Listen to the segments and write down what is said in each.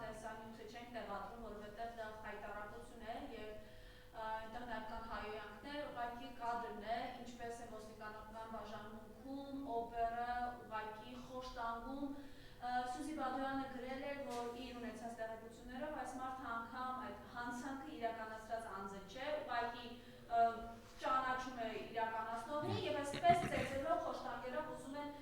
տեսանյութը չենք տեղադրում, որովհետև դա խայտառակություն է եւ այնտեղ նաեւ կան հայոյանքներ, ուղղակի կադրն է, ինչպես է ոստիկանական բաժանմունքում, օպերը ուղղակի խոշտանգում Սյուզի Բադոյանը գրել էր, որ իր ունեցած տեղեկություններով այս մարդը անգամ այդ հանցանքը իրականացրած անձը չէ, ուղղակի ճանաչում է իրականացնողին եւ այսպես ծեծելով խոշտանգելով ուզում են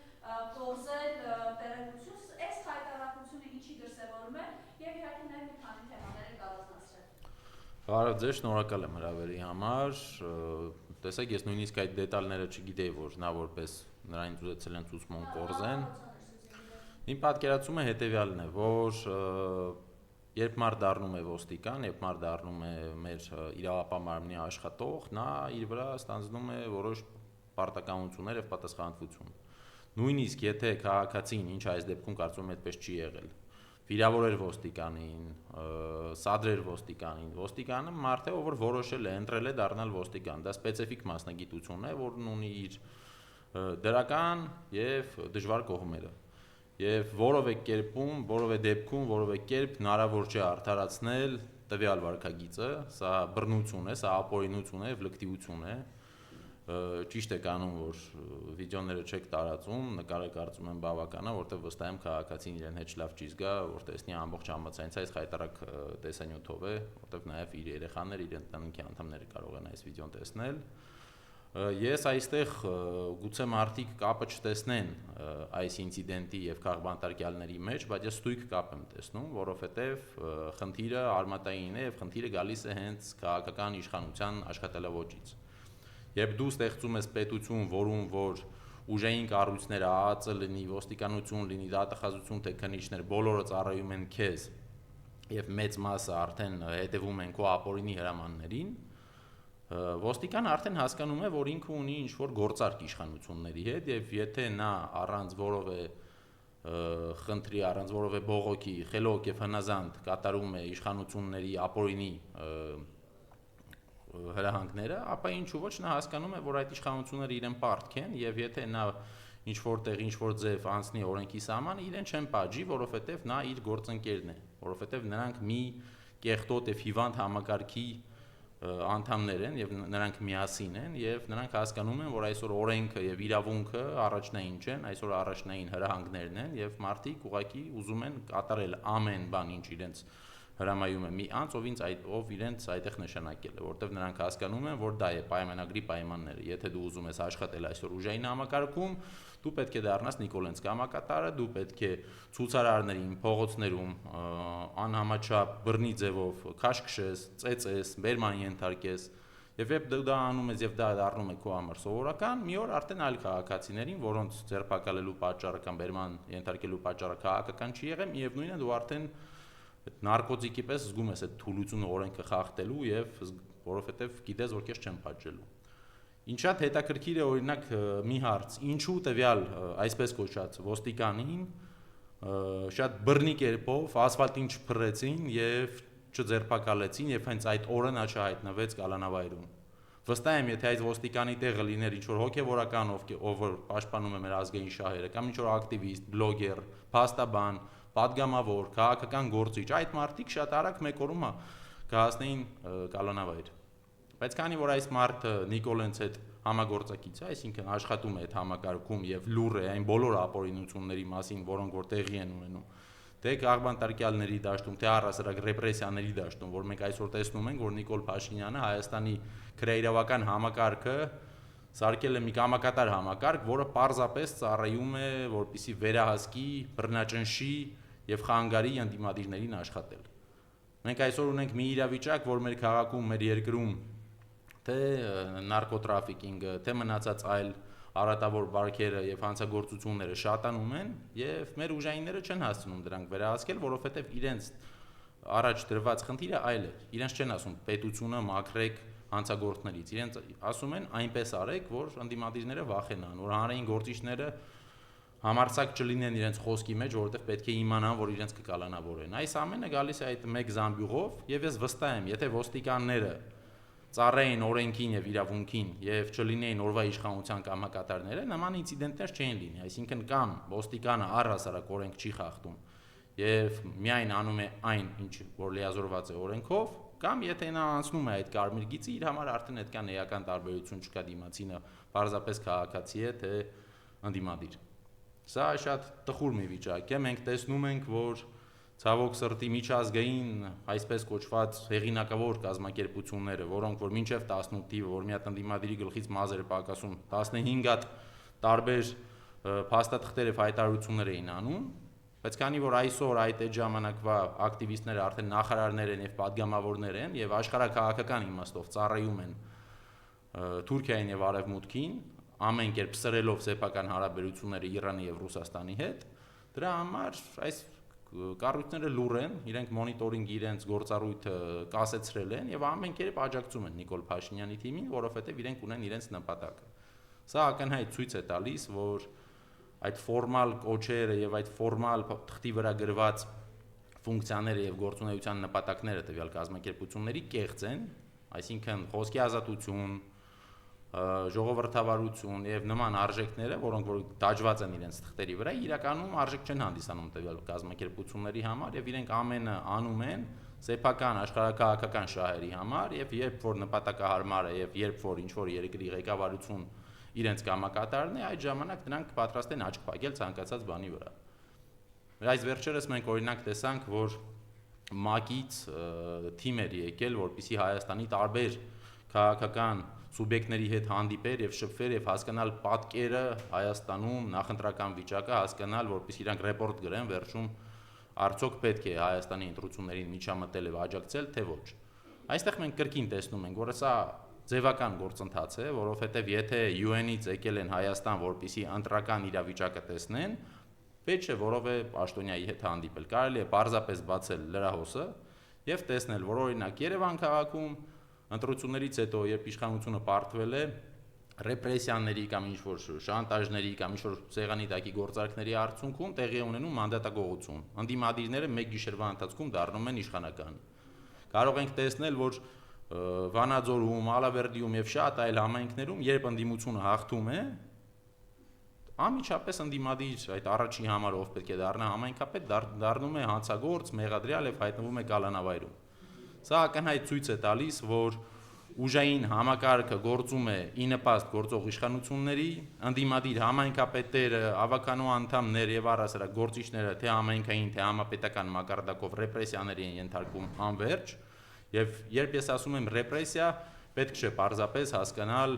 կորզել տեղեկություն, այս հայտարարությունը ինչի դրսևորում է եւ իհարկե նաեւ մի քանի թեմաներ են կառուցացրել։ Բարև ձեզ, շնորհակալ եմ հրավերի համար։ Տեսեք, ես նույնիսկ այդ դետալները չգիտեի, որ նա որպես նրանից ուզեցել են ցուցմուն կորզեն։ Իմ պատկերացումը հետեւյալն է, որ երբ մարդ դառնում է ոստիկան, երբ մարդ դառնում է մեր իրավապահ մարմնի աշխատող, նա իր վրա ստանձնում է որոշ պարտականություններ եւ պատասխանատվություն։ Նույնիսկ եթե քաղաքացին, ինչ այս դեպքում կարծում եմ այդպես չի եղել, վիրավորեր ոստիկանին, սադրեր ոստիկանին, ոստիկանը մարդ է, ով որոշել է, ընտրել է դառնալ ոստիկան, դա սպეციფიկ մասնագիտություն է, որն ունի իր դրական եւ դժվար կողմերը։ Եվ որևէ կերպում, որևէ դեպքում, որևէ կերպ հնարավոր չէ արդարացնել տվյալ վարքագիծը, սա բռնություն է, սա ապօրինություն է, վլկտիություն է։ Ճիշտ է կանում, որ վիդեոները չեք տարածում, նկարը կարծում եմ բավական է, որտեղ վստահ եմ քաղաքացին իրեն հետ լավ չի զգա, որ տեսնի ամբողջ համացանցը այս խայտառակ տեսանյութով է, որտեղ նաև իր երեխաները, իր ընտանիքի անդամները կարող են այս վիդեոն տեսնել։ Ես այստեղ գուցե մարդիկ կապը չտեսնեն այս ինցիդենտի եւ քաղբանտարկյալների մեջ, բայց ես ստույգ կապ եմ տեսնում, որովհետեւ խնդիրը արմատային է եւ խնդիրը գալիս է հենց քաղաքական իշխանության աշխատելաոճից։ Երբ դու ստեղծում ես պետություն, որում որ ուժային կառույցները ԱԱԾ լինի, ոստիկանություն լինի, դատախազություն թե քննիչներ, բոլորը ծառայում են քեզ եւ մեծ մասը արդեն հետևում են քո ապօրինի հրամաններին, ոստիկանը արդեն հասկանում է, որ ինքը ունի ինչ-որ գործարք իշխանությունների հետ եւ եթե նա առանց որևէ խնդրի, առանց որևէ բողոքի, խելոք եւ հնազանդ կատարում է իշխանությունների ապօրինի հրահանգները, ապա ինչու ոչ նա հասկանում է, որ այդ իշխանությունները իրեն պարտք են եւ եթե նա ինչ-որ տեղ, ինչ-որ ձև անցնի օրենքի սահմանը, իրեն չեն պատժի, որովհետեւ նա իր գործընկերն է, որովհետեւ նրանք մի կեղտոտ եւ հիվանդ համակարգի անդամներ են եւ նրանք միասին են եւ նրանք հասկանում են, որ այսօր օրենքը եւ իրավունքը առաջնային չեն, այսօր առաջնային հրահանգներն են եւ մարդիկ ուղղակի ուզում են կատարել ամեն բան, ինչ իրենց հրամայում է մի անձ, ով իրենց այդտեղ նշանակել է, որտեղ նրանք հասկանում են, որ դա է պայմանագրի պայմանները։ Եթե դու ուզում ես աշխատել այսօր ուժային համակարգում, դու պետք է դառնաս Նիկոլենց կամակատարը, դու պետք է ցուցարարներին, փողոցներում անհամաչափ բռնի ձևով քաշքշես, ծեծես, բերման ենթարկես, եւ երբ դու դա անում ես եւ դա դառնում է քո համար սովորական, մի օր արդեն այլ քաղաքացիներին, որոնց ձերբակալելու պատճառը կամ բերման ենթարկելու պատճառը քաղաքական չի եղել, միևնույնն է դու արդեն նարկոտիկի պես զգում ես այդ թուլությունը օրենքը խախտելու եւ որովհետեւ գիտես որ քեզ չեն պատժելու։ Ինչ շատ հետաքրքիր է օրինակ մի հարց, ինչու տվյալ այսպես կոչած ոստիկանին շատ բռնի կերպով ասֆալտին չփռեցին եւ չձերբակալեցին եւ հենց այդ օրը նա չհայտնվեց կալանավայրում։ Վստահ եմ, եթե այս ոստիկանի տեղը լիներ ինչ-որ հոգեվորական, ով որ պաշտպանում է մեր ազգային շահերը, կամ ինչ-որ ակտիվիստ, բլոգեր, փաստաբան, պատգամավոր, քաղաքական գործիչ, այդ մարդիկ շատ արագ մեկ օրում կհասնեին կալանավայր։ Բայց քանի որ այս մարդը Նիկոլենց հետ համագործակից է, այսինքն աշխատում է այդ համակարգում եւ լուր է այն բոլոր ապօրինությունների մասին, որոնք որ տեղի են ունենում, թե քաղբանտարկյալների դաշտում, թե առհասարակ ռեպրեսիաների դաշտում, որ մենք այսօր տեսնում ենք, որ Նիկոլ Փաշինյանը Հայաստանի քրեիրավական համակարգը սարքել է մի կամակատար համակարգ, որը պարզապես ծառայում է, որպեսզի վերահսկի, բռնաճնշի եւ խանգարի ընդդիմադիրներին աշխատել։ Մենք այսօր ունենք մի իրավիճակ, որ մեր քաղաքում, մեր երկրում թե նարկոտրաֆիկինգը, թե մնացած այլ արատավոր բարքերը եւ հանցագործությունները շատանում են եւ մեր ուժայինները չեն հասցնում դրանք վերահսկել, որովհետեւ իրենց առաջ դրված խնդիրը այլ է։ Իրենց չեն ասում պետությունը մաքրեք հանցագործներից, իրենց ասում են այնպես արեք, որ ընդդիմադիրները վախենան, որ հանրային գործիչները համարձակ չլինեն իրենց խոսքի մեջ, որովհետև պետք է իմանան, որ իրենց կկալանավորեն։ Այս ամենը գալիս է այդ մեկ զամբյուղով, եւ ես վստահ եմ, եթե ոստիկանները ծառայեն օրենքին եւ իրավունքին եւ չլինեին օրվա իշխանության կամակատարները, նման ինցիդենտներ չէին լինի, այսինքն կամ ոստիկանը առհասարակ օրենք չի խախտում եւ միայն անում է այն, ինչ որ լիազորված է օրենքով, կամ եթե նա անցնում է այդ կարմիր գիծը, իր համար արդեն այդքան էական տարբերություն չկա դիմացինը պարզապես քաղաքացի է, թե ընդդիմադիր։ Սա շատ տխուր մի վիճակ է, մենք տեսնում ենք, որ ցավոք սրտի միջազգային, այսպես կոչված հեղինակավոր կազմակերպությունները, որոնք որ մինչև 18 թիվը, որ մի հատ ընդդիմադիրի գլխից մազեր է պակասում, 15 հատ տարբեր փաստաթղթեր եւ հայտարարություններ էին անում, բայց քանի որ այսօր այդ ժամանակվա ակտիվիստները արդեն նախարարներ են եւ падգամավորներ են եւ աշխարհակաղակական իմաստով ծառայում են Թուրքիային եւ Արևմուտքին, ամեն կերպ սրելով սեփական հարաբերությունները Իրանի եւ Ռուսաստանի հետ, դրա համար այս կառույցները լուր են, իրենք մոնիտորինգ իրենց գործառույթը կասեցրել են եւ ամեն կերպ աջակցում են Նիկոլ Փաշինյանի թիմին, որովհետեւ իրենք ունեն իրենց նպատակը։ Սա ակնհայտ ցույց է տալիս, որ այդ ֆորմալ կոչերը եւ այդ ֆորմալ թղթի վրա գրված ֆունկցիաները եւ գործունեության նպատակները տվյալ կազմակերպությունների կեղծ են, այսինքն խոսքի ազատություն, ժողովրդավարություն եւ նման արժեքները, որոնք որ դաջված են իրենց թղթերի վրա, իրականում արժեք չեն հանդիսանում տվյալ կազմակերպությունների համար եւ իրենք ամենը անում են սեփական աշխարհակաղակական շահերի համար եւ երբ որ նպատակահարմար է եւ երբ որ ինչ որ երկրի ղեկավարություն իրենց կամակատարն է, այդ ժամանակ դրանք պատրաստ են աչք փակել ցանկացած բանի վրա։ Այս վերջերս մենք օրինակ տեսանք, որ ՄԱԿ-ից թիմեր եկել, որպեսզի Հայաստանի տարբեր քաղաքական սուբյեկտների հետ հանդիպեր եւ շփվեր եւ հասկանալ պատկերը Հայաստանում նախընտրական վիճակը, հասկանալ, որպեսզի իրանք ռեպորտ գրեն վերջում արդյոք պետք է Հայաստանի ընտրություններին միջամտել եւ աջակցել, թե ոչ։ Այստեղ մենք կրկին տեսնում ենք, որ սա ձևական գործընթաց է, որովհետև եթե UN-ից եկել են Հայաստան, որպեսզի ընտրական իրավիճակը տեսնեն, պետք չէ որևէ պաշտոնյայի հետ հանդիպել։ Կարելի է պարզապես բացել լրահոսը եւ տեսնել, որ օրինակ Երևան քաղաքում ընտրություններից հետո, երբ իշխանությունը պարտվել է, ռեպրեսիաների կամ ինչ-որ շանտաժների կամ ինչ-որ սեղանի տակի գործարքների արդյունքում տեղի է ունենում մանդատակողություն։ Ընդդիմադիրները մեկ գիշերվա ընթացքում դառնում են իշխանական։ Կարող ենք տեսնել, որ Վանաձորում, Ալավերդիում եւ շատ այլ համայնքներում, երբ ընդդիմությունը հաղթում է, անմիջապես ընդդիմադիր այդ առաջի համար ով պետք է դառնա համայնքապետ, դառնում է հանցագործ, մեղադրյալ եւ հայտնվում է կալանավայրում։ Սա ակնհայտ ցույց է տալիս, որ ուժային համակարգը գործում է ի նպաստ գործող իշխանությունների, ընդդիմադիր համայնքապետերը, ավականու անդամներ եւ առասարակ գործիչները թե համայնքային, թե համապետական մակարդակով ռեպրեսիաների են ենթարկվում անվերջ, եւ երբ ես ասում եմ ռեպրեսիա, պետք չէ պարզապես հասկանալ,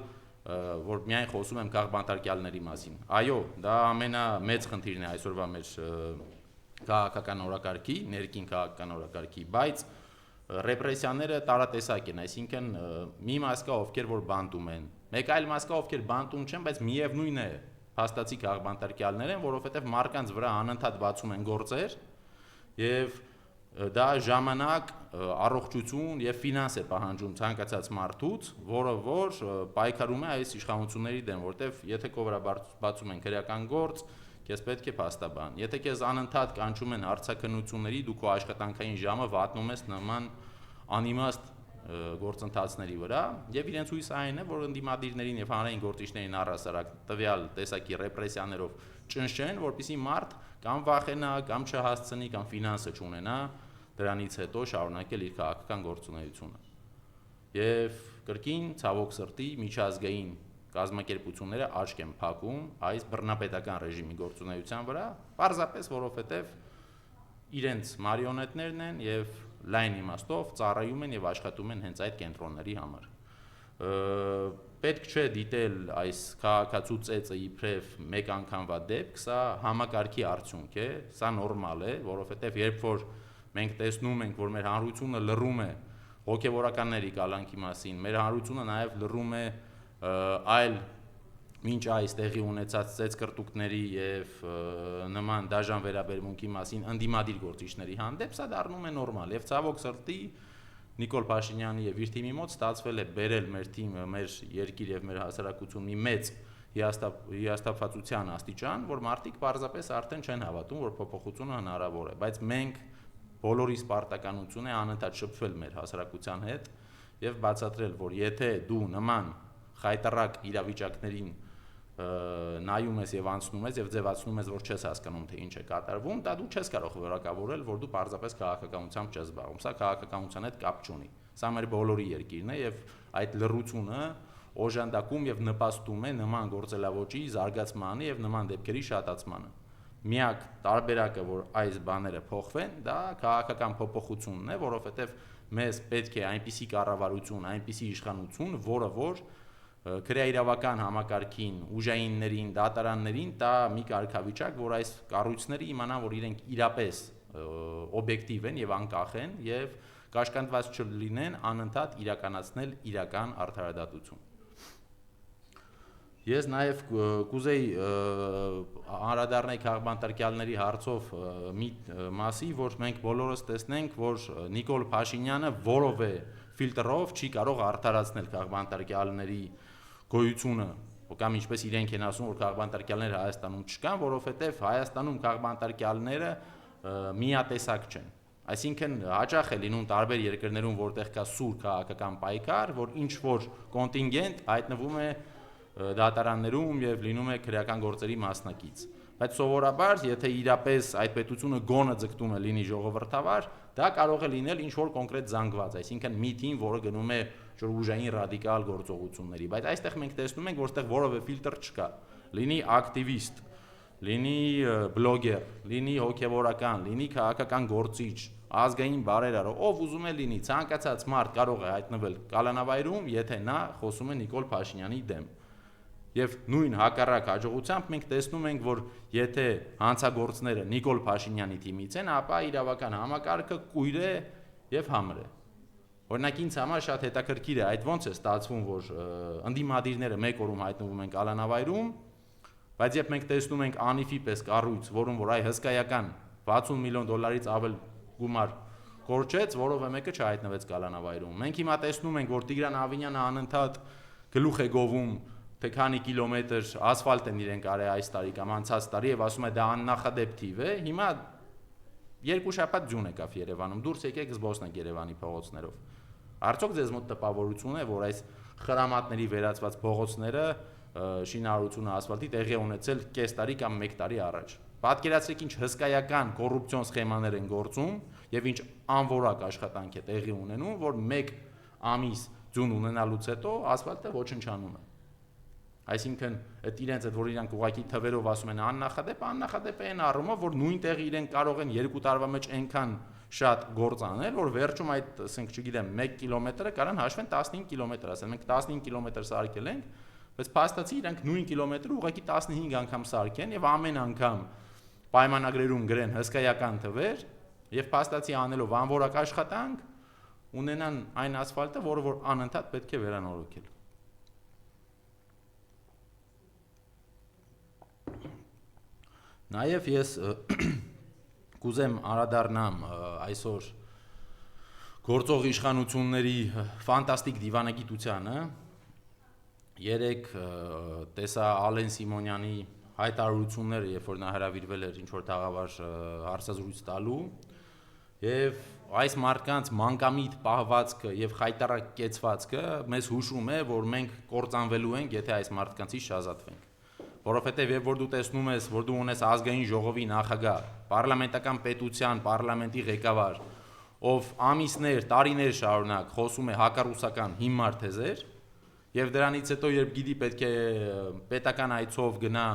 որ միայն խոսում եմ քաղբանտարկյալների մասին։ Այո, դա ամենամեծ խնդիրն է այսօրվա մեր քաղաքական օրակարգի, ներքին քաղաքական օրակարգի, բայց ռեպրեսիաները տարատեսակ են, այսինքն մի մաս կա ովքեր որ բանտում են, մեկ այլ մաս կա ովքեր բանտում չեն, բայց միևնույն է փաստացի քաղբանտարկյալներ են, որովհետև մարկանց վրա անընդհատ բացում են գործեր եւ դա ժամանակ, առողջություն եւ ֆինանս է պահանջում ցանկացած մարդուց, որը որ պայքարում է այս իշխանությունների դեմ, որտեվ եթե քո վրա բացում են քրեական գործ, քեզ պետք է փաստաբան։ Եթե քեզ անընդհատ կանչում են հարցաքննությունների, դու քո աշխատանքային ժամը վատնում ես նման անիմաստ գործընթացների վրա, եւ իրենց հույսը այն է, որ ընդդիմադիրներին եւ հանրային գործիչներին առհասարակ տվյալ տեսակի ռեպրեսիաներով ճնշեն, որպեսզի մարդ կամ վախենա, կամ չհասցնի, կամ ֆինանսը չունենա դրանից հետո շարունակել իր քաղաքական գործունեությունը։ Եվ կրկին ցավոք սրտի միջազգային կազմակերպությունները աչք են փակում այս բռնապետական ռեժիմի գործունեության վրա, պարզապես որովհետև իրենց մարիոնետներն են եւ լայն իմաստով ծառայում են եւ աշխատում են հենց այդ կենտրոնների համար։ Պետք չէ դիտել այս քաղաքացու ծեծը իբրև մեկ անգամվա դեպք, սա համակարգի արդյունք է, սա նորմալ է, որովհետև երբ որ մենք տեսնում ենք, որ մեր հանրությունը լռում է հոգևորականների կալանքի մասին, մեր հանրությունը նաեւ լռում է այլ մինչ այս տեղի ունեցած ծեծկրտուկների եւ նման դաժան վերաբերմունքի մասին ընդդիմադիր գործիչների հանդեպ, սա դառնում է նորմալ եւ ցավոք սրտի Նիկոլ Փաշինյանի եւ իր թիմի մոտ ստացվել է բերել մեր թիմը, մեր երկիր եւ մեր հասարակություն մի մեծ հիասթափվածության աստիճան, որ մարդիկ պարզապես արդեն չեն հավատում, որ փոփոխությունը հնարավոր է, բայց մենք բոլորիս պարտականություն է անընդհատ շփվել մեր հասարակության հետ եւ բացատրել, որ եթե դու նման խայտարակ իրավիճակներին նայում ես եւ անցնում ես եւ ձևացնում ես, որ չես հասկանում, թե ինչ է կատարվում, դա դու չես կարող որակավորել, որ դու պարզապես քաղաքականությամբ չես զբաղվում։ Սա քաղաքականության հետ կապ չունի։ Սա մեր բոլորի երկիրն է եւ այդ լռությունը օժանդակում եւ նպաստում է նման գործելավոճի զարգացմանը եւ նման դեպքերի շատացմանը։ Միակ տարբերակը, որ այս բաները փոխվեն, դա քաղաքական փոփոխությունն է, որովհետեւ մեզ պետք է այնպիսի կառավարություն, այնպիսի իշխանություն, որը որ քրեաիրավական համակարգին, ուժայիններին, դատարաններին տա մի կարգավիճակ, որ այս կառույցները իմանան, որ իրենք իրապես օբյեկտիվ են եւ անկախ են եւ կաշկանդված չլինեն անընդհատ իրականացնել իրական արդարադատություն։ Ես նաև կուզեի անդրադառնալ քաղբանտարկյալների հարցով մի մասի, որ մենք բոլորս տեսնենք, որ Նիկոլ Փաշինյանը որևէ ֆիլտրով չի կարող արդարացնել քաղբանտարկյալների գոյությունը, կամ ինչպես իրենք են ասում, որ քաղբանտարկյալները Հայաստանում չկան, որովհետև Հայաստանում քաղբանտարկյալները միատեսակ չեն։ Այսինքն հաճախ է լինում տարբեր երկրներում, որտեղ կա սուր քաղաքական պայքար, որ ինչ որ կոնտինգենտ հայտնվում է դատարաններում եւ լինում է քրեական գործերի մասնակից։ Բայց սովորաբար, եթե իրապես այդ պետությունը գոնը ձգտում է լինի ժողովրդավար, դա կարող է լինել ինչ որ կոնկրետ զանգված, այսինքն մի թիմ, որը գնում է ուժային ռադիկալ գործողությունների, բայց այստեղ մենք տեսնում ենք, որտեղ որևէ ֆիլտր չկա։ Լինի ակտիվիստ, լինի բլոգեր, լինի հոգևորական, լինի քաղաքական գործիչ, ազգային բարերար, ով ուզում է լինի, ցանկացած մարդ կարող է հայտնվել կալանավայրում, եթե նա խոսում է Նիկոլ Փաշինյանի դեմ։ Եվ նույն հակառակ հաջողությամբ մենք տեսնում ենք, որ եթե հանցագործները Նիկոլ Փաշինյանի թիմից են, ապա իրավական համակարգը կույր է եւ համր է։ Օրինակ ինձ համար շատ հետաքրքիր է այդ ոնց է ստացվում, որ ընդդիմադիրները մեկ օրում հայտնվում են կալանավայրում, բայց երբ մենք տեսնում ենք Անիֆի պես կառույց, որում որ այ հսկայական 60 միլիոն դոլարից ավել գումար կորչեց, որովը մեկը չհայտնվեց կալանավայրում։ Մենք հիմա տեսնում ենք, որ Տիգրան Ավինյանը անընդհատ գլուխ է գովում, թե քանի կիլոմետր ասֆալտ են իրենք արել այս տարի կամ անցած տարի եւ ասում է դա աննախադեպ թիվ է։ Հիմա երկու շաբաթ ձյուն եկավ Երևանում, դուրս եկեք զբոսնեք Երևանի փողոցներով։ Արդյոք ձեզ մոտ տպավորություն է, որ այս խրամատների վերածված փողոցները շինարարությունը ասֆալտի տեղի է ունեցել կես տարի կամ 1 տարի առաջ։ Պատկերացրեք ինչ հսկայական կոռուպցիոն սխեմաներ են գործում եւ ինչ անորակ աշխատանք է տեղի ունենում, որ 1 ամիս ձյուն ունենալուց հետո ասֆալտը ոչնչանում է։ Այսինքն այդ իրենց այդ որ իրանք ուղակի թվերով ասում են աննախադեպ է այն առումով, որ նույնտեղ իրենք կարող են 2 տարվա մեջ այնքան շատ գործ անել, որ վերջում այդ, ասենք, չգիտեմ, 1 կիլոմետրը կարան հաշվեն 15 կիլոմետր, ասեն, մենք 15 կիլոմետր սարքել ենք, բայց փաստացի իրանք նույն կիլոմետրը ուղղակի 15 անգամ սարքեն եւ ամեն անգամ պայմանագրերում գրեն հսկայական թվեր եւ փաստացի անելով անորակ աշխատանք ունենան այն ասֆալտը, որը որ անընդհատ պետք է վերանորոգել։ Նաեւ ես կուզեմ անդրադառնամ այսօր գործող իշխանությունների ֆանտաստիկ դիվանագիտությանը։ Երեք տեսա Ալեն Սիմոնյանի հայտարարությունները, երբ որ նա հրավիրվել էր ինչ որ տաղավար հարցազրույց տալու, եւ այս մարդկանց մանկամիտ պահվածքը եւ խայտարակ կեցվածքը մեզ հուշում է, որ մենք կործանվելու ենք, եթե այս մարդկանցից շազատվենք։ Որովհետեւ երբ որ դու տեսնում ես, որ դու ունես ազգային ժողովի նախագահ, պարլամենտական պետության, պարլամենտի ղեկավար, ով ամիսներ, տարիներ շարունակ խոսում է հակառուսական հիմար թեզեր, եւ դրանից հետո երբ գիտի պետք է պետական այցով գնա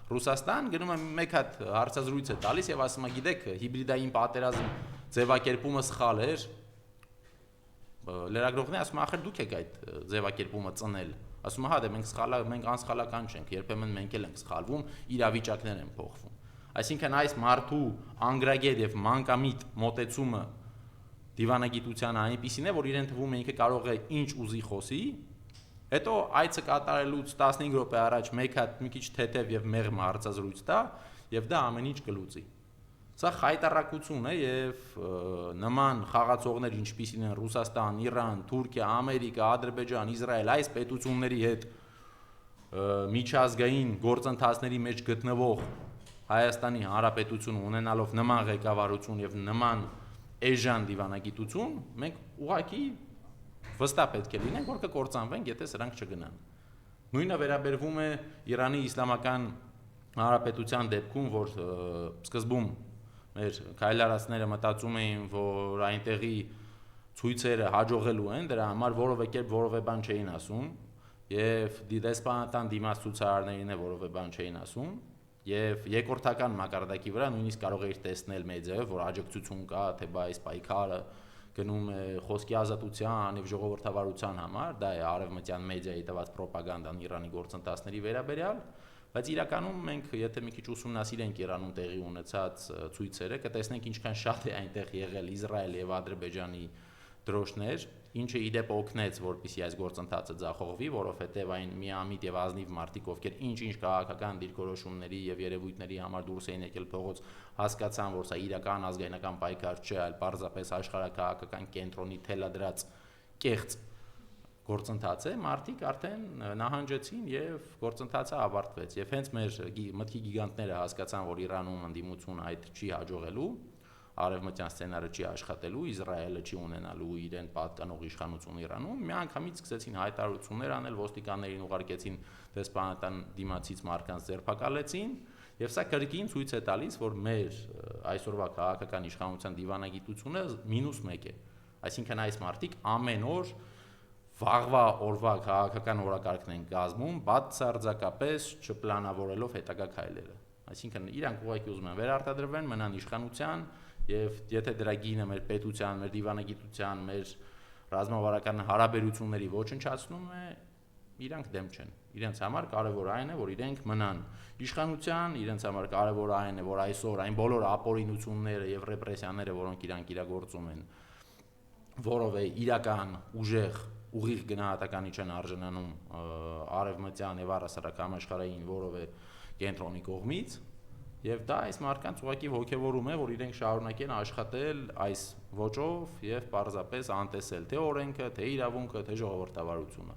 Ռուսաստան, գնում է մեկ հատ հարցազրույց է տալիս եւ ասում է, գիտեք, հիբրիդային պատերազմ ձևակերպումը սխալ էր։ Լրագրողն է ասում, ախր դուք եք այդ ձևակերպումը ծնել։ Ասում է, հա, դե մենք անսխալական չենք, երբեմն մենք էլ ենք սխալվում, իրավիճակներ են փոխվում։ Այսինքն այս մարդու անգրագետ եւ մանկամիտ մոտեցումը դիվանագիտության այնպիսին է, որ իրեն թվում է ինքը կարող է ինչ ուզի խոսի, հետո այցը կատարելուց 15 րոպե առաջ մեկ հատ մի քիչ թեթև եւ մեղմ հարցազրույց տա եւ դա ամեն ինչ կլուծի։ Սա խայտարակություն է եւ նման խաղացողներ ինչպիսին են Ռուսաստան, Իրան, Թուրքիա, Ամերիկա, Ադրբեջան, Իսրայել, այս պետությունների հետ միջազգային գործընթացների մեջ գտնվող Հայաստանի Հանրապետություն ունենալով նման ղեկավարություն եւ նման էժան դիվանագիտություն, մենք ուղղակի վստահ պետք է լինենք, որ կկործանվենք, եթե սրանք չգնան։ Նույնը վերաբերվում է Իրանի Իսլամական Հանրապետության դեպքում, որ սկզբում մեր քայլարածները մտածում էին, որ այնտեղի ցույցերը հաջողելու են, դրա համար որևէ կերպ որևէ բան չէին ասում, եւ դեսպանատան դիմաց ցուցարարներին է որևէ բան չէին ասում, եւ երկրորդական մակարդակի վրա նույնիսկ կարող էիր տեսնել մեդիայով, որ աջակցություն կա, թե այս պայքարը գնում է խոսքի ազատության եւ ժողովրդավարության համար, դա է արևմտյան մեդիայի տված ռոպագանդան Իրանի գործընթացների վերաբերյալ, բայց իրականում մենք եթե մի քիչ ուսումնասիրենք Իրանում տեղի ունեցած ցույցերը, կտեսնենք ինչքան շատ է այնտեղ եղել Իսրայելի եւ Ադրբեջանի դրոշներ, ինչը իդեպ օգնեց, որպեսզի այս գործընթացը ձախողվի, որովհետև այն միամիտ եւ ազնիվ մարդիկ, ովքեր ինչ-ինչ քաղաքական դիրքորոշումների եւ երևույթների համար դուրս էին եկել փողոց, հասկացան, որ սա իրական ազգայնական պայքար չէ, այլ պարզապես աշխարհակահաղական կենտրոնի թելադրած կեղծ գործընթաց է, մարդիկ արդեն նահանջեցին եւ գործընթացը ավարտվեց։ Եվ հենց մեր մտքի գիգանտները հասկացան, որ Իրանում ընդդիմություն այդ չի հաջողելու, արևմտյան սցենարը չի աշխատելու, Իսրայելը չի ունենալու իրեն պատկանող իշխանություն Իրանում, միանգամից սկսեցին հայտարարություններ անել, ոստիկաններին ուղարկեցին դեսպանատան դիմացից մարդկանց ձերբակալեցին, եւ սա կրկին ցույց է տալիս, որ մեր այսօրվա քաղաքական իշխանության դիվանագիտությունը -1 է։ Այսինքն այս մարդիկ ամեն օր վաղվա օրվա քաղաքական օրակարգն են կազմում, բացարձակապես չպլանավորելով հետագա քայլերը։ Այսինքն իրանք ուղղակի ուզում են վերարտադրվեն, մնան իշխանության եւ եթե դրա գինը մեր պետության, մեր դիվանագիտության, մեր ռազմավարական հարաբերությունների ոչնչացնում է, իրանք դեմ չեն։ Իրենց համար կարևոր այն է, որ իրենք մնան իշխանության, իրենց համար կարևոր այն է, որ այսօր այն բոլոր ապօրինությունները եւ ռեպրեսիաները, որոնք իրանք իրագործում են, որով է իրական ուժեղ ուղիղ գնահատականի չեն արժանանում արևմտյան եւ առհասարակ համաշխարհային որևէ կենտրոնի կողմից, եւ դա այս մարդկանց ուղղակի ողջևորում է, որ իրենք շարունակեն աշխատել այս ոճով եւ պարզապես անտեսել թե օրենքը, թե իրավունքը, թե ժողովրդավարությունը։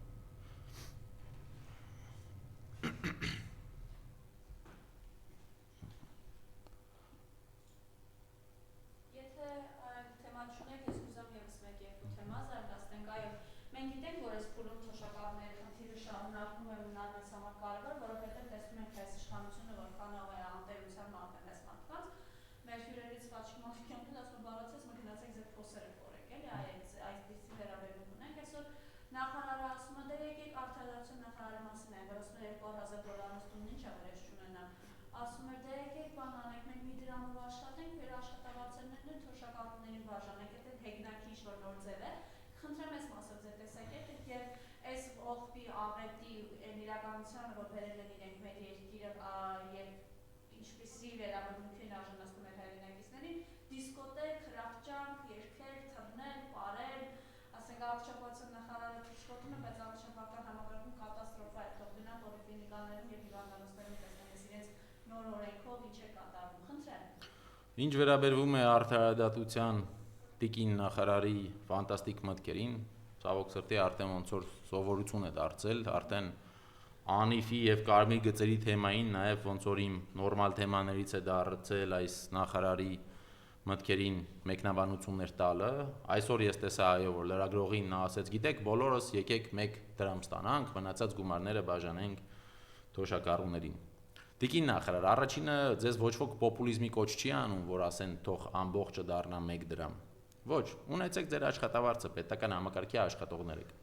Ինչ վերաբերվում է արդարադատության տիկին նախարարի ֆանտաստիկ մտքերին, ցավոք սրտի արդեն ոնց որ սովորություն է դարձել, արդեն անիֆի եւ կարմիր գծերի թեմային նաեւ ոնց որ իմ նորմալ թեմաներից է դարձել այս նախարարի մտքերին մեկնաբանություններ տալը։ Այսօր ես տեսա այո, որ լրագրողին նա ասեց, գիտեք, բոլորս եկեք 1 դրամ ստանանք, մնացած գումարները բաժանենք թոշակառուներին։ Տիկին նախարար, առաջինը ձեզ ոչ ոք պոպուլիզմի կոչ չի անում, որ ասեն թող ամբողջը դառնա 1 դրամ։ Ոչ, ունեցեք ձեր աշխատավարձը, պետական համակարգի աշխատողներ եք։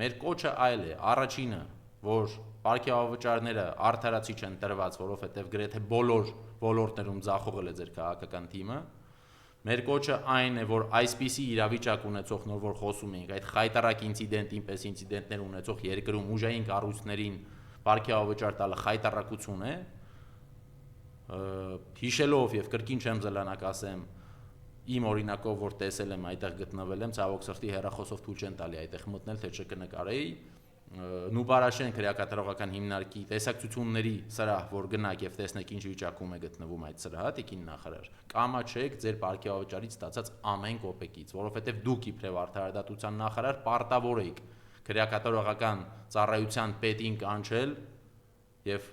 Մեր կոչը այլ է, առաջինը, որ պարգևավճարները արդարացիչ են տրված, որովհետև գրեթե բոլոր ոլորտներում ձախողել է ձեր քաղաքական թիմը։ Մեր կոչը այն է, որ այսպիսի իրավիճակ ունեցող նոր որ խոսում ենք, այդ խայտարակ ինցիդենտին պես ինցիդենտներ ունեցող երկրում ուժային կառույցներին պարգևավճար տալը խայտարակություն է, հիշելով եւ կրկին չեմ զլանակ ասեմ իմ օրինակով որ տեսել եմ այդտեղ գտնվել եմ, ցավոք սրտի հեռախոսով թույլ չեն տալի այդտեղ մտնել, թե չկնկարեի, Նուբարաշեն քրեակատարողական հիմնարկի տեսակցությունների սրահ, որ գնաք եւ տեսնեք ինչ վիճակում է գտնվում այդ սրահը, տիկին նախարար, կամաչեք ձեր պարգևավճարից ստացած ամեն կոպեկից, որովհետեւ դուք իբրև արդարադատության նախարար պարտավոր եք քրեակատարողական ծառայության պետին կանչել եւ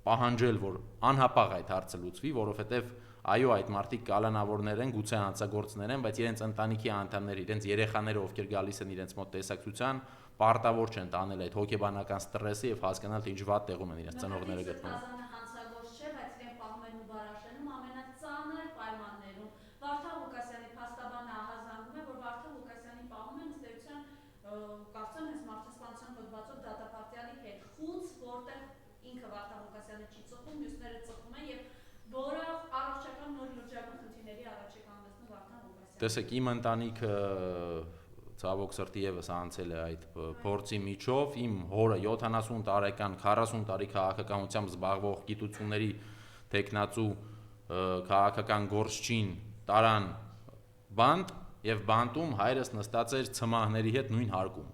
պահանջել, որ անհապաղ այդ հարցը լուծվի, որովհետեւ այո, այդ մարդիկ կալանավորներ են, գուցե հանցագործներ են, բայց իրենց ընտանիքի անդամներ, իրենց երեխաները, ովքեր գալիս են իրենց մոտ տեսակցության, պարտավոր չեն տանել այդ հոգեբանական ստրեսը եւ հասկանալ թե ինչ վատ տեղում են իրենց ծնողները գտնվում։ Հանցագործ չէ, բայց իրեն պահում են ու բարաշենում ամենածանր պայմաններում։ Վարդան Ղուկասյանի փաստաբանը ահազանգում է, որ Վարդան Ղուկասյանի պահում են ըստ էության, կարծեմ հենց մարդասպանության հոդվածով դատապարտյալի հետ խուց, որտեղ ինքը Վարդան Ղուկասյանը չի ծխում, մյուսները ծխում են եւ որը առողջական նոր լրջագույն խնդիրների առաջ է կանգնեցնում Վարդան Ղուկասյանը։ Տեսեք, իմ ընտանիքը ցավոք սրտի եւս անցել է այդ փորձի միջով, իմ հորը 70 տարեկան, 40 տարի քաղաքականությամբ զբաղվող գիտությունների տեխնացու քաղաքական գործչին տարան բանտ եւ բանտում հայրս նստած էր ցմահների հետ նույն հարկում։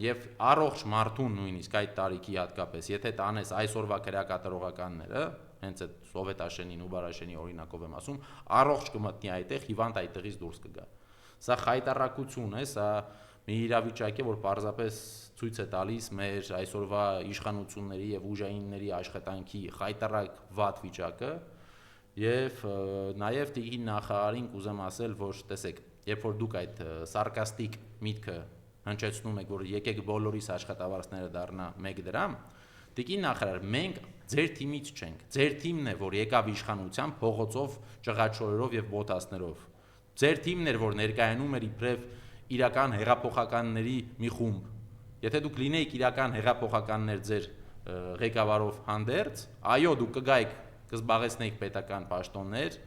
Եվ առողջ մարդուն նույնիսկ այդ տարիքի հատկապես, եթե տանես այսօրվա քրեակատարողականները, հենց այդ սովետաշենին ու բարաշենի օրինակով եմ ասում, առողջ կմտնի այդտեղ, հիվանդ այդտեղից դուրս կգա։ Սա խայտառակություն է, սա մի իրավիճակ է, որ պարզապես ցույց է տալիս մեր այսօրվա իշխանությունների եւ ուժայինների աշխատանքի խայտառակ վատ վիճակը եւ նաեւ տիկին նախարարին կուզեմ ասել, որ տեսեք, երբ որ դուք այդ սարկաստիկ միտքը հնչեցնում եք, որ եկեք բոլորիս աշխատավարձները դառնա 1 դրամ, տիկին նախարար, մենք ձեր թիմից չենք, ձեր թիմն է, որ եկավ իշխանության փողոցով, ճղաչորերով եւ բոտասներով։ Ձեր թիմն էր, որ ներկայանում էր իբրև իրական հեղափոխականների մի խումբ։ Եթե դուք լինեիք իրական հեղափոխականներ ձեր ղեկավարով հանդերձ, այո, դուք կգայիք, կզբաղեցնեիք պետական պաշտոններ,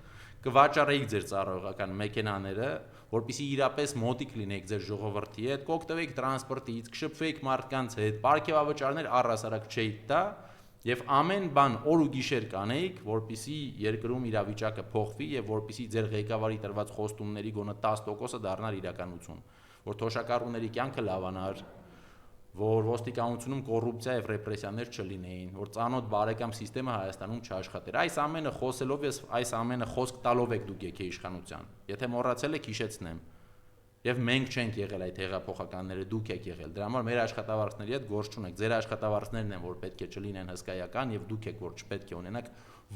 կվաճառեիք ձեր ծառայողական մեքենաները, որպեսզի իրապես մոտիկ լինեիք ձեր ժողովրդի հետ, կօգտվեիք տրանսպորտից, կշփվեիք մարդկանց հետ, պարգևավճարներ առհասարակ չէիք տա, եւ ամեն բան օր ու գիշեր կանեիք, որպեսզի երկրում իրավիճակը փոխվի եւ որպեսզի ձեր ղեկավարի տրված խոստումների գոնե 10%-ը դառնար իրականություն, որ թոշակառուների կյանքը լավանար, որ ոստիկանությունում կոռուպցիա եւ ռեպրեսիաներ չլինեին, որ ծանոթ բարեկամ համակարգը Հայաստանում չաշխատեր։ Այս ամենը խոսելով ես այս ամենը խոսք տալով եք դուք եկե իշխանության։ Եթե մոռացել եք, հիշեցնեմ։ Եվ մենք չենք եղել այդ հեղափոխականները, դուք եք եղել։ Դրա համար մեր աշխատավարձների հետ գործ չունեք։ Ձեր աշխատավարձներն են, որ պետք է չլինեն հսկայական, եւ դուք եք, որ չպետք է ունենաք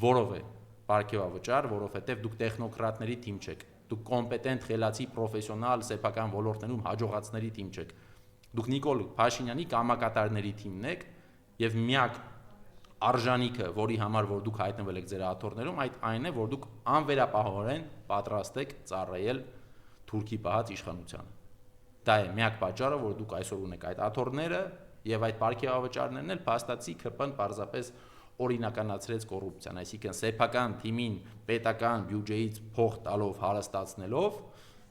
որովե պարգևավճար, որովհետեւ դուք տեխնոկրատների թիմ չեք։ Դուք կոմպետենտ, խելացի, պրոֆեսիոնալ, սեփական ոլորտներում հաջողածների թիմ չեք։ Դուք Նիկոլ Փաշինյանի կամակատարների թիմն եք եւ միակ արժանիքը, որի համար որ դուք հայտնվել եք ձեր աթոռներում, այդ այն է, որ դուք անվերապահորեն պատրաստ եք ծառայել Թուրքի պահած իշխանությանը։ Դա է միակ պատճառը, որ դուք այսօր ունեք այդ աթոռները եւ այդ պարգևավճարներն էլ փաստացի ԿՊ-ն պարզապես օրինականացրեց կոռուպցիան, այսինքն սեփական թիմին պետական բյուջեից փող տալով հարստացնելով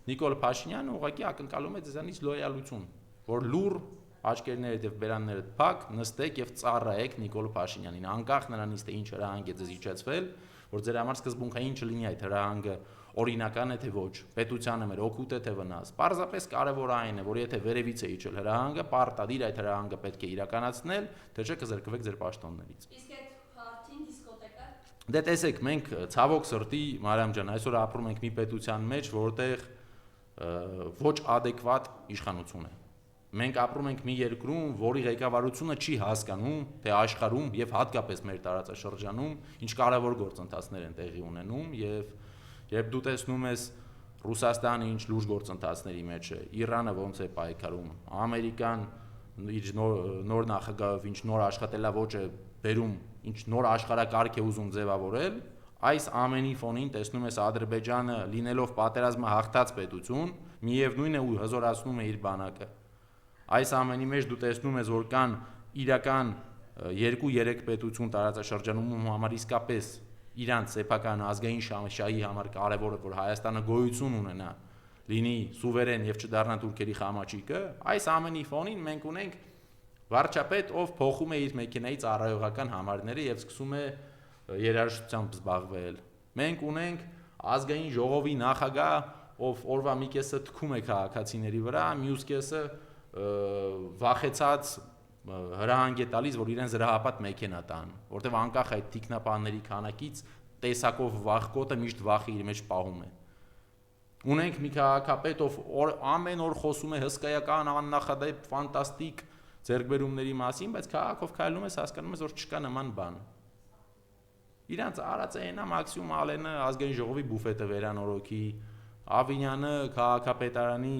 Նիկոլ Փաշինյանը ուղղակի ակնկալում է ձեզանից լոյալություն, որ լուր աչքերներդ եւ բերաններդ փակ նստեք եւ ծառայեք Նիկոլ Փաշինյանին, անկախ նրանից թե ինչ հրահանգ է ձեզ իջեցվել, որ ձեր համար սկզբունքային չլինի այդ հրահանգը օրինական է թե ոչ, պետությանը մեր օգուտ է թե վնաս։ Պարզապես կարևոր այն է, որ եթե վերևից է իջել հրահանգը, պարտադիր այդ հրահանգը պետք է իրականացնել, թե չէ կզրկվեք ձեր պաշտոններից։ Իսկ այդ քարտին դիսկոտեկա։ Դե տեսեք, մենք ցավոք սրտի, Մարիամ ջան, այսօր ապրում ենք մի պետության մեջ, որտեղ ոչ adekvat իշխանություն է։ Մենք ապրում ենք մի երկրում, որի ղեկավարությունը չի հասկանում, թե աշխարհում եւ հատկապես մեր տարածաշրջանում ինչ կարևոր գործընթացներ են տեղի ունենում եւ երբ դու տեսնում ես Ռուսաստանը ինչ լուրջ գործընթացների մեջ է, Իրանը ոնց է պայքարում, Ամերիկան իր նոր նախագահով ինչ նոր աշխատելավոճ է բերում, ինչ նոր աշխարհակարգ է ուզում ձևավորել, այս ամենի ֆոնին տեսնում ես Ադրբեջանը լինելով պատերազմը հաղթած պետություն, միևնույն է ու հզորացնում է իր բանակը։ Այս ամենի մեջ դու տեսնում ես, որ կան իրական 2-3 պետություն տարածաշրջանում, ում համար իսկապես իրանց սեփական ազգային շահի համար կարևոր է, որ Հայաստանը գոյություն ունենա, լինի սուվերեն եւ չդառնա թուրքերի խամաչիկը, այս ամենի ֆոնին մենք ունենք վարչապետ, ով փոխում է իր մեքենայի ծառայողական համարները եւ սկսում է երաժշտությամբ զբաղվել։ Մենք ունենք ազգային ժողովի նախագահ, ով օրվա մի կեսը թքում է քաղաքացիների վրա, մյուս կեսը վախեցած հրահանգ է տալիս, որ իրեն զրահապատ մեքենա տան, որտեղ անկախ այդ թիկնապանների քանակից տեսակով վախկոտը միշտ վախի իր մեջ պահում է։ Ունենք մի քաղաքապետ, ով ամեն օր խոսում է հսկայական, աննախադեպ, ֆանտաստիկ ձեռքբերումների մասին, բայց քաղաքով քայլում ես, հասկանում ես, որ չկա նման բան։ Իրանց արած է այնա մաքսիմում Ալենը ազգային ժողովի բուֆետը վերանորոգի, Ավինյանը քաղաքապետարանի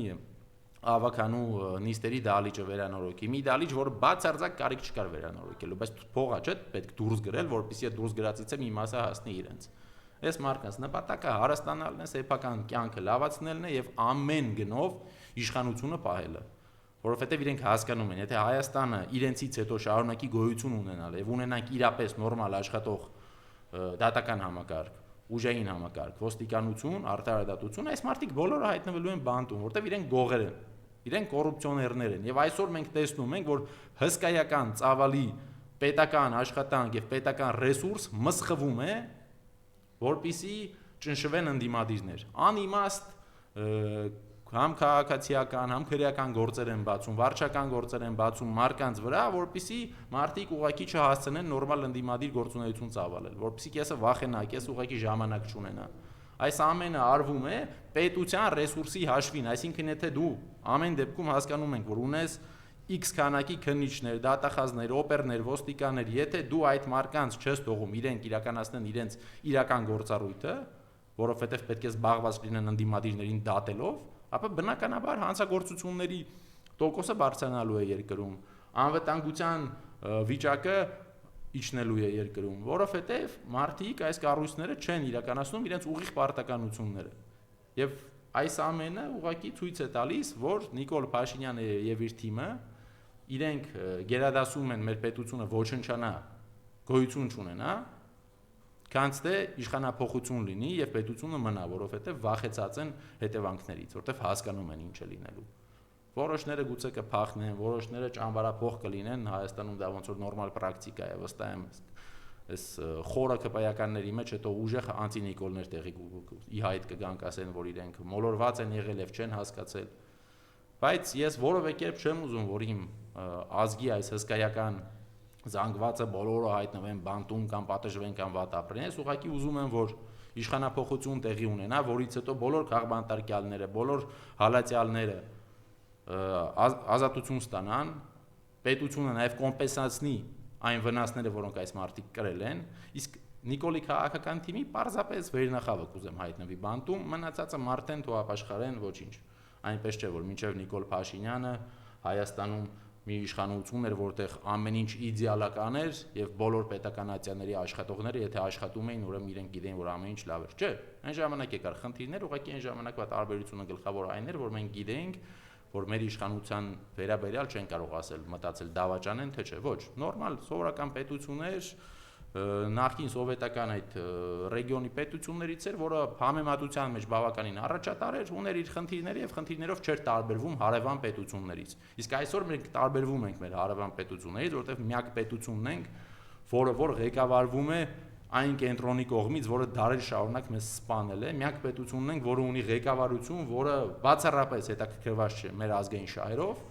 ավականու նիստերի դահլիճը վերանորոգի։ Մի դահլիճ, որ բացարձակ կարիք չկար վերանորոգելու, բայց փողա չէ, պետք դուրս գրել, որպեսզի այդ դուրս գրածից մի մասը հասնի իրենց։ Այս մարդկանց նպատակը հարստանալն է, սեփական կյանքը լավացնելն է եւ ամեն գնով իշխանությունը պահելը։ Որովհետեւ իրենք հասկանում են, եթե Հայաստանը իրենցից հետո շարունակի գոյություն ունենալ եւ ունենանք իրապես նորմալ աշխատող դատական համակարգ, ուժային համակարգ, ոստիկանություն, արտարադատություն, այս մարդիկ բոլորը հայտնվելու են բանտում, որտեղ իրենք գողեր են, իրենք կոռուպցիոներներ են, եւ այսօր մենք տեսնում ենք, որ հսկայական ծավալի պետական աշխատանք եւ պետական ռեսուրս մսխվում է, որպիսի ճնշվեն ընդդիմադիրներ։ Անիմաստ համ քաղաքացիական, համ քրեական գործեր են բացում, վարչական գործեր են բացում մարկանց վրա, որպիսի մարդիկ ուղղակի չհասցնեն նորմալ ընդդիմադիր գործունեություն ծավալել, որպիսի կեսը վախենա, կեսը ուղղակի ժամանակ չունենա։ Այս ամենը արվում է պետության ռեսուրսի հաշվին, այսինքն եթե դու ամեն դեպքում հասկանում ենք, որ ունես X քանակի քննիչներ, դատախազներ, օպերներ, ոստիկաններ, եթե դու այդ մարկանց չես թողում իրենք իրականացնեն իրենց իրական գործառույթը, որովհետև պետք է զբաղված լինեն ընդդիմադիրներին դատելով, ապա բնականաբար հանցագործությունների տոկոսը բարձրանալու է երկրում, անվտանգության վիճակը իջնելու է երկրում, որովհետև մարդիկ այս կառույցները չեն իրականացնում իրենց ուղիղ պարտականությունները։ Եվ այս ամենը ուղղակի ցույց է տալիս, որ Նիկոլ Փաշինյանը եւ իր թիմը իրենք գերադասում են մեր պետությունը ոչնչանա, գոյություն չունենա, քանց թե իշխանափոխություն լինի եւ պետությունը մնա, որովհետեւ վախեցած են հետևանքներից, որովհետեւ հասկանում են ինչ է լինելու։ Որոշները գուցե կփախնեն, որոշները ճամբարափոխ կլինեն, Հայաստանում դա ոնց որ նորմալ պրակտիկա է, վստահ եմ, այս խորը կպայականների մեջ հետո ուժեղ անտինիկոլներ տեղի ի հայտ կգան, կասեն, որ իրենք մոլորված են եղել եւ չեն հասկացել։ Բայց ես որևէ կերպ չեմ ուզում, որ իմ ազգի այս հսկայական զանգվածը բոլորը հայտնվեն բանտում կամ պատժվեն կամ վատ ապրեն, ես ուղղակի ուզում եմ, որ իշխանափոխություն տեղի ունենա, որից հետո բոլոր քաղբանտարկյալները, բոլոր հալածյալները ազատություն ստանան, պետությունը նաև կոմպենսացնի այն վնասները, որոնք այս մարդիկ կրել են, իսկ Նիկոլի քաղաքական թիմի պարզապես վերնախավը կուզեմ հայտնվի բանտում, մնացածը մարդեն թող ապաշխարեն, ոչինչ։ Այնպես չէ, որ մինչև Նիկոլ Փաշինյանը Հայաստանում մի իշխանություն էր, որտեղ ամեն ինչ իդեալական էր եւ բոլոր պետականացիաների աշխատողները, եթե աշխատում էին, ուրեմն իրենք գիտեին, որ ամեն ինչ լավ էր։ Չէ, այն ժամանակ եկար խնդիրներ, ուղղակի այն ժամանակվա տարբերությունը գլխավոր այն էր, որ մենք գիտեինք, որ մեր իշխանության վերաբերյալ չեն կարող ասել, մտածել դավաճան են, թե չէ, ոչ, նորմալ սովորական պետություններ, նախկին սովետական այդ ռեգիոնի պետություններից էր, որը համեմատության մեջ բավականին առաջատար էր, ուներ իր խնդիրները եւ խնդիրներով չէր տարբերվում հարևան պետություններից։ Իսկ այսօր մենք տարբերվում ենք մեր հարևան պետություններից, որովհետեւ միակ պետությունն ենք, որը որ ղեկավարվում է այն կենտրոնի կողմից, որը դարեր շարունակ մեզ սպանել է, միակ պետությունն ենք, որը ունի ղեկավարություն, որը բացառապես հետաքրքրված չէ մեր ազգային շահերով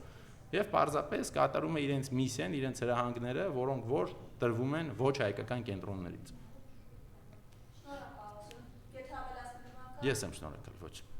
եւ պարզապես կատարում է իրենց միսիան, իրենց հրահանգները, որոնք որ տրվում են ոչ հայկական կենտրոններից։ Շնորհակալություն։ Եթե ավելացնելու բան կա։ Ես եմ շնորհակալ, ոչ։